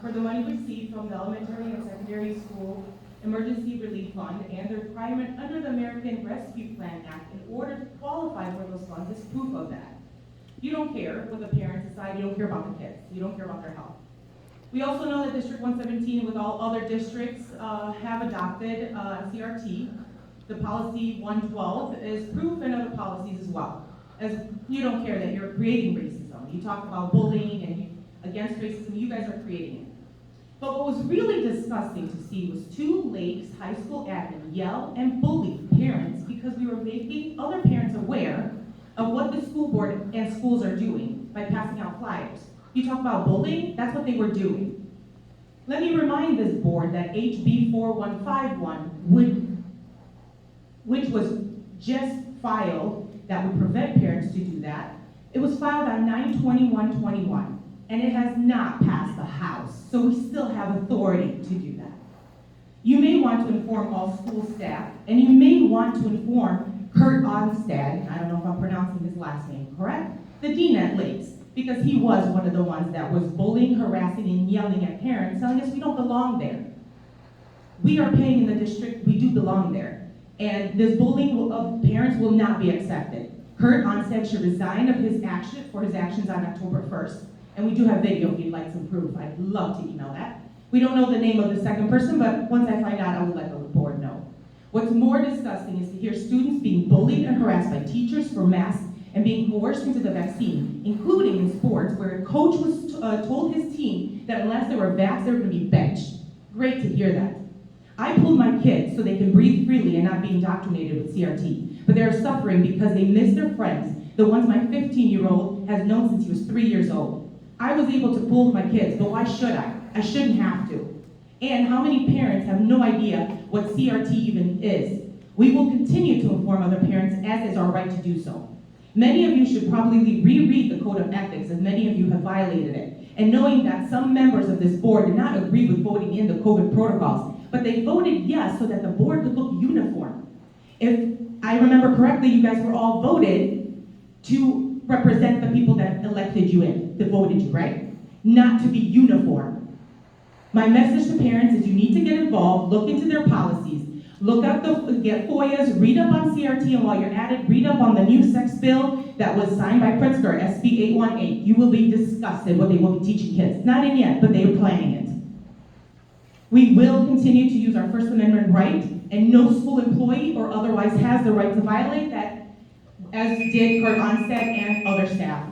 for the money received from the elementary and secondary school emergency relief fund and the requirement under the American Rescue Plan Act in order to qualify for those funds is proof of that. You don't care what the parents decide, you don't care about the kids, you don't care about their health. We also know that District 117, with all other districts, have adopted CRT. The policy 112 is proof, and other policies as well. As you don't care that you're creating racism. You talk about bullying and against racism, you guys are creating it. But what was really disgusting to see was two Lakes high school admin yell and bully parents because we were making other parents aware of what the school board and schools are doing by passing out flyers. You talk about bullying, that's what they were doing. Let me remind this board that HB 4151, which was just filed, that would prevent parents to do that, it was filed on 9/21/21, and it has not passed the House, so we still have authority to do that. You may want to inform all school staff, and you may want to inform Kurt Onstad, I don't know if I'm pronouncing his last name correct, the dean at Lakes, because he was one of the ones that was bullying, harassing, and yelling at parents, telling us we don't belong there. We are paying in the district, we do belong there. And this bullying of parents will not be accepted. Kurt Onstad should resign of his actions on October 1st. And we do have video if you'd like some proof. I'd love to email that. We don't know the name of the second person, but once I find out, I will let the board know. What's more disgusting is to hear students being bullied and harassed by teachers for masks and being coerced into the vaccine, including in sports, where a coach was told his team that unless they were vaxxed, they were going to be benched. Great to hear that. I pulled my kids so they can breathe freely and not be indoctrinated with CRT, but they're suffering because they miss their friends, the ones my 15-year-old has known since he was 3 years old. I was able to pull my kids, but why should I? I shouldn't have to. And how many parents have no idea what CRT even is? We will continue to inform other parents, as is our right to do so. Many of you should probably reread the Code of Ethics, as many of you have violated it. And knowing that some members of this board did not agree with voting in the COVID protocols, but they voted yes so that the board could look uniform. If I remember correctly, you guys were all voted to represent the people that elected you in, that voted you, right? Not to be uniform. My message to parents is you need to get involved, look into their policies, get FOIAs, read up on CRT, and while you're at it, read up on the new sex bill that was signed by Pritzker, SB 818. You will be disgusted what they will be teaching kids. Not in yet, but they are planning it. We will continue to use our First Amendment right, and no school employee or otherwise has the right to violate that, as did Kurt Onstad and other staff.